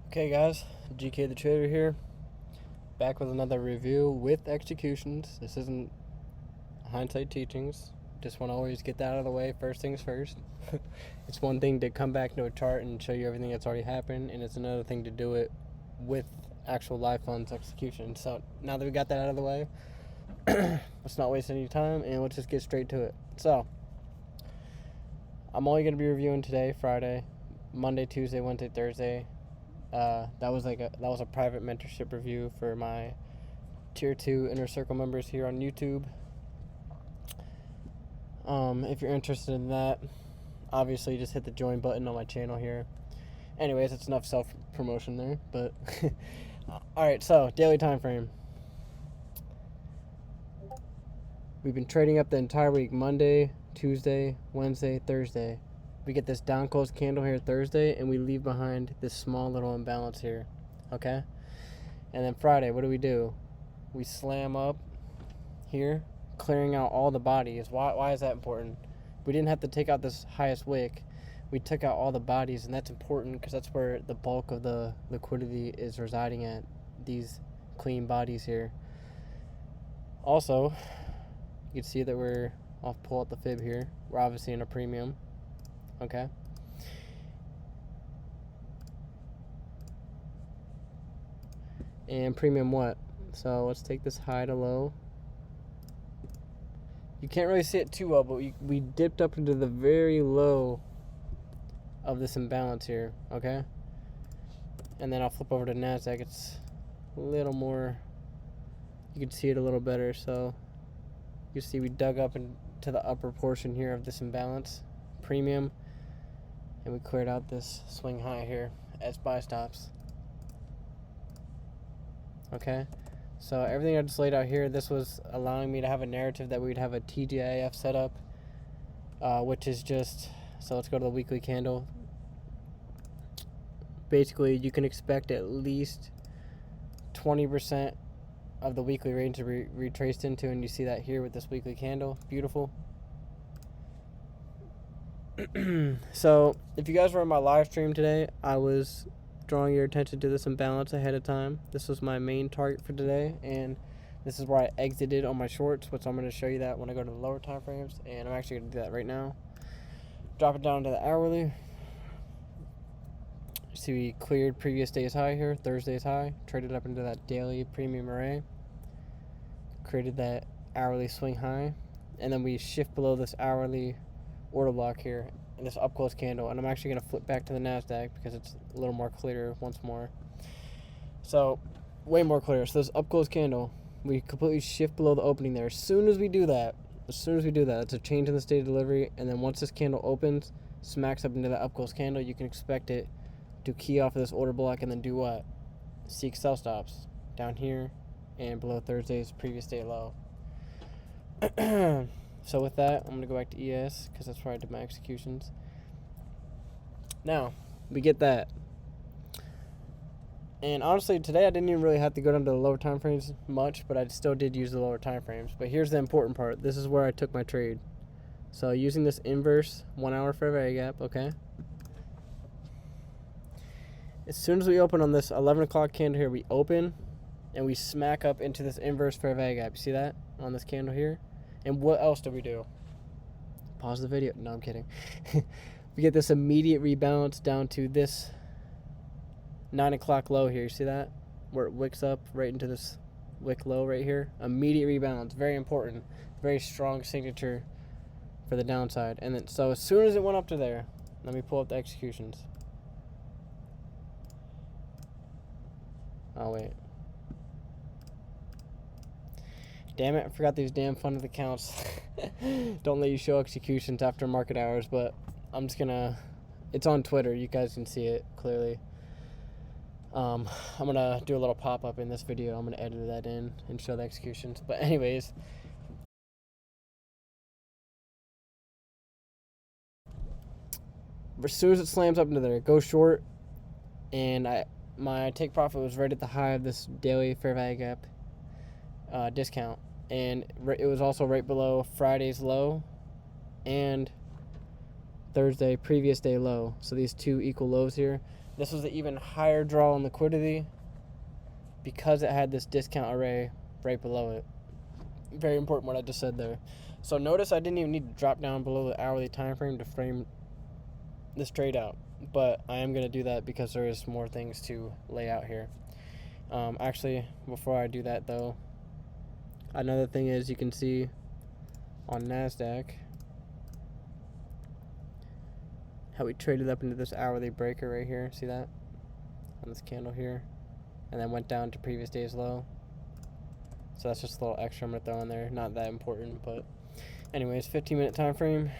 Okay guys, GK the Trader here, back with another review with executions. This isn't hindsight teachings, just want to always get that out of the way, first things first. It's one thing to come back to a chart and show you everything that's already happened, and it's another thing to do it with actual live funds execution. So now that we got that out of the way, let's not waste any time and let's just get straight to it. So I'm only going to be reviewing today, Friday, Monday, Tuesday, Wednesday, Thursday. That was a private mentorship review for my tier 2 inner circle members here on YouTube. If you're interested in that, obviously just hit the join button on my channel here. Anyways, it's enough self promotion there, but alright, so daily time frame. We've been trading up the entire week, Monday, Tuesday, Wednesday, Thursday. We get this down close candle here Thursday, and we leave behind this small little imbalance here, okay? And then Friday, what do? We slam up here, clearing out all the bodies. Why is that important? We didn't have to take out this highest wick. We took out all the bodies, and that's important because that's where the bulk of the liquidity is residing at, these clean bodies here. Also, you can see that I'll pull out the fib here. We're obviously in a premium. Okay. And premium what? So let's take this high to low. You can't really see it too well, but we dipped up into the very low of this imbalance here. Okay. And then I'll flip over to NASDAQ. It's a little more, you can see it a little better. So you see we dug up into the upper portion here of this imbalance, premium. And we cleared out this swing high here as buy stops. Okay, so everything I just laid out here, this was allowing me to have a narrative that we'd have a TGIF set up, which is just, so let's go to the weekly candle. Basically, you can expect at least 20% of the weekly range to be retraced into, and you see that here with this weekly candle. Beautiful. So if you guys were on my live stream today, I was drawing your attention to this imbalance ahead of time. This was my main target for today, and this is where I exited on my shorts, which I'm going to show you that when I go to the lower time frames, and I'm actually going to do that right now. Drop it down to the hourly. See, we cleared previous day's high here, Thursday's high, traded up into that daily premium array, created that hourly swing high, and then we shift below this hourly order block here in this up close candle, and I'm actually going to flip back to the NASDAQ because it's a little more clear once more. So way more clear. So this up close candle, we completely shift below the opening there. As soon as we do that, it's a change in the state of delivery, and then once this candle opens, smacks up into that up close candle, you can expect it to key off of this order block and then do what? Seek sell stops down here and below Thursday's previous day low. So with that, I'm going to go back to ES because that's where I did my executions. Now, we get that. And honestly, today I didn't even really have to go down to the lower time frames much, but I still did use the lower time frames. But here's the important part. This is where I took my trade. So using this inverse 1 hour fair value gap, okay? As soon as we open on this 11 o'clock candle here, we open and we smack up into this inverse fair value gap. You see that on this candle here? And what else do we do? Pause the video. No, I'm kidding. We get this immediate rebalance down to this 9 o'clock low here. You see that? Where it wicks up right into this wick low right here. Immediate rebalance. Very important. Very strong signature for the downside. And then, so as soon as it went up to there, let me pull up the executions. Oh, wait. Damn it, I forgot these damn funded accounts. Don't let you show executions after market hours, but I'm just gonna, it's on Twitter, you guys can see it clearly. I'm gonna do a little pop-up in this video. I'm gonna edit that in and show the executions. But anyways, as soon as it slams up into there, go short, and my take profit was right at the high of this daily fair value gap discount, and it was also right below Friday's low and Thursday previous day low. So these two equal lows here, This was an even higher draw in liquidity because it had this discount array right below it. Very important what I just said there. So notice I didn't even need to drop down below the hourly time frame to frame this trade out, but I am going to do that because there is more things to lay out here. Actually, before I do that though, another thing is you can see on NASDAQ how we traded up into this hourly breaker right here. See that? On this candle here. And then went down to previous day's low. So that's just a little extra I'm going to throw in there. Not that important, but anyways, 15-minute time frame.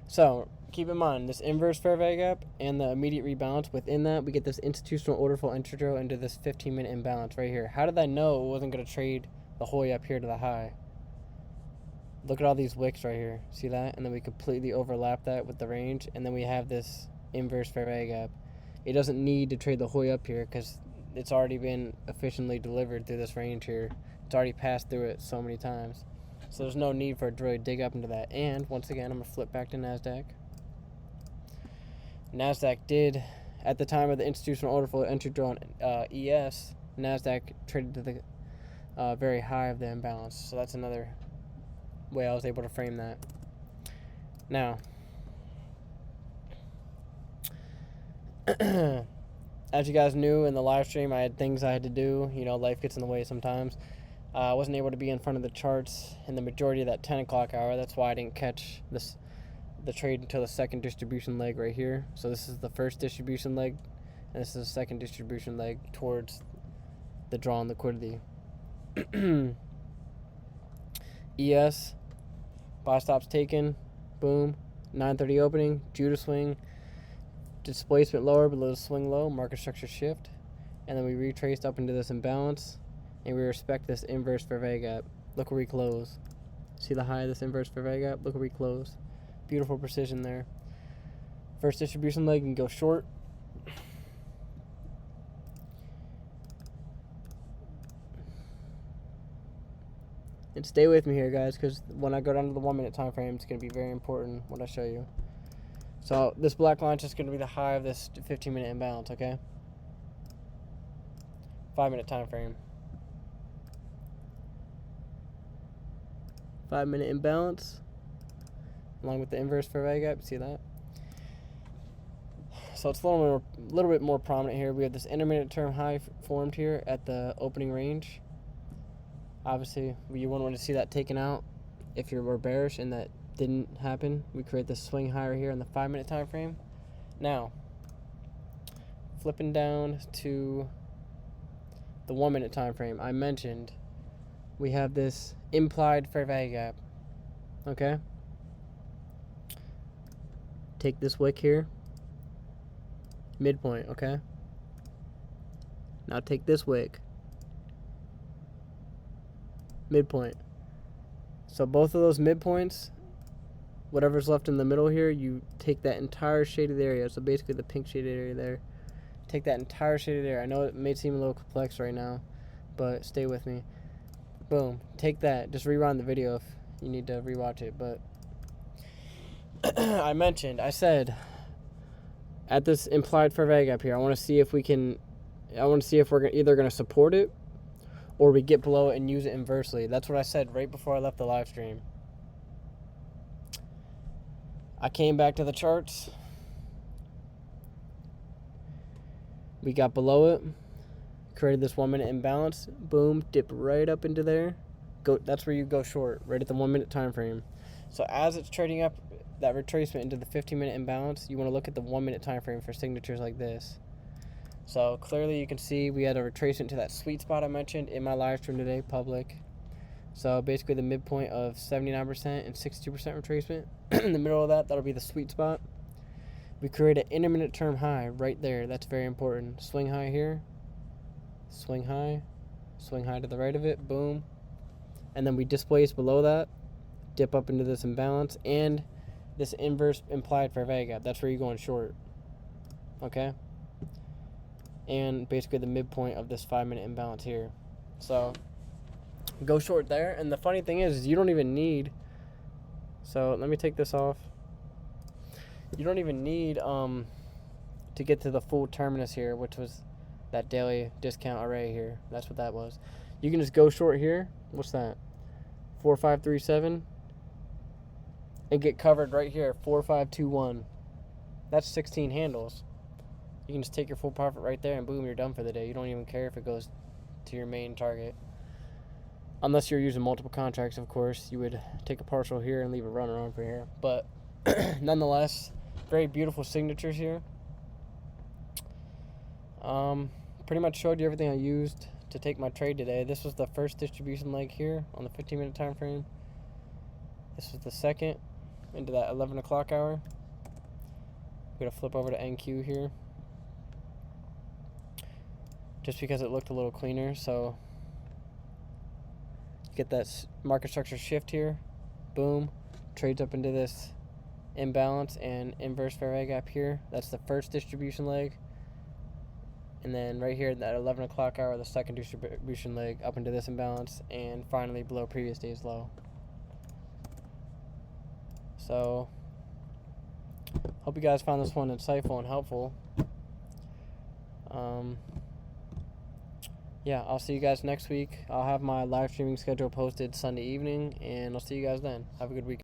So keep in mind this inverse fair value gap and the immediate rebalance. Within that, we get this institutional order flow entry drill into this 15-minute imbalance right here. How did I know it wasn't going to trade the whole way up here to the high? Look at all these wicks right here. See that? And then we completely overlap that with the range, and then we have this inverse fair value gap. It doesn't need to trade the whole way up here because it's already been efficiently delivered through this range here. It's already passed through it so many times. So there's no need for it to really dig up into that. And once again, I'm going to flip back to NASDAQ. NASDAQ did, at the time of the institutional order flow entry draw on ES, NASDAQ traded to the very high of the imbalance. So that's another way I was able to frame that. Now, as you guys knew in the live stream, I had things I had to do. You know, life gets in the way sometimes. I wasn't able to be in front of the charts in the majority of that 10 o'clock hour. That's why I didn't catch the trade until the second distribution leg right here. So this is the first distribution leg, and this is the second distribution leg towards the draw on liquidity. ES, buy stops taken, boom, 9:30 opening, Judah swing, displacement lower below the swing low, market structure shift, and then we retraced up into this imbalance, and we respect this inverse fair value gap. Look where we close. See the high of this inverse fair value gap? Look where we close. Beautiful precision there. First distribution leg can go short. And stay with me here, guys, because when I go down to the 1 minute time frame, it's going to be very important what I show you. So this black line is just going to be the high of this 15-minute imbalance, okay? 5 minute time frame. 5 minute imbalance, along with the inverse fair value gap. See that? So it's a little bit more prominent here. We have this intermittent term high formed here at the opening range. Obviously, you wouldn't want to see that taken out if you were bearish, and that didn't happen. We create this swing higher here in the 5 minute time frame. Now, flipping down to the 1 minute time frame, I mentioned we have this implied fair value gap. Okay? Take this wick here, midpoint, okay? Now take this wick, midpoint. So both of those midpoints, whatever's left in the middle here, you take that entire shaded area. So basically the pink shaded area there. Take that entire shaded area. I know it may seem a little complex right now, but stay with me. Boom. Take that. Just rewind the video if you need to rewatch it. But I said at this implied fair value gap here, I want to see if we're either going to support it or we get below it and use it inversely. That's what I said right before I left the live stream. I came back to the charts. We got below it. Created this 1 minute imbalance. Boom. Dip right up into there. That's where you go short, right at the 1 minute time frame. So as it's trading up that retracement into the 15-minute imbalance, you want to look at the 1 minute time frame for signatures like this. So clearly you can see we had a retracement to that sweet spot I mentioned in my live stream today, public. So basically the midpoint of 79% and 62% retracement. In the middle of that, that'll be the sweet spot. We create an intermittent term high right there. That's very important. Swing high here. Swing high to the right of it, boom. And then we displace below that, dip up into this imbalance, and this inverse implied fair value gap. That's where you're going short, okay? And basically the midpoint of this 5 minute imbalance here. So go short there, and the funny thing is you don't even need, so let me take this off. You don't even need to get to the full terminus here, which was that daily discount array here. That's what that was. You can just go short here. What's that? 4537 and get covered right here, 4521. That's 16 handles. You can just take your full profit right there and boom, you're done for the day. You don't even care if it goes to your main target. Unless you're using multiple contracts, of course, you would take a partial here and leave a runner on for here. But nonetheless, very beautiful signatures here. Pretty much showed you everything I used to take my trade today. This was the first distribution leg here on the 15-minute time frame. This was the second into that 11 o'clock hour. We're going to flip over to NQ here, just because it looked a little cleaner. So get that market structure shift here. Boom. Trades up into this imbalance and inverse fair value gap here. That's the first distribution leg. And then right here, that 11 o'clock hour, the second distribution leg up into this imbalance, and finally below previous day's low. So, hope you guys found this one insightful and helpful. Yeah, I'll see you guys next week. I'll have my live streaming schedule posted Sunday evening, and I'll see you guys then. Have a good week.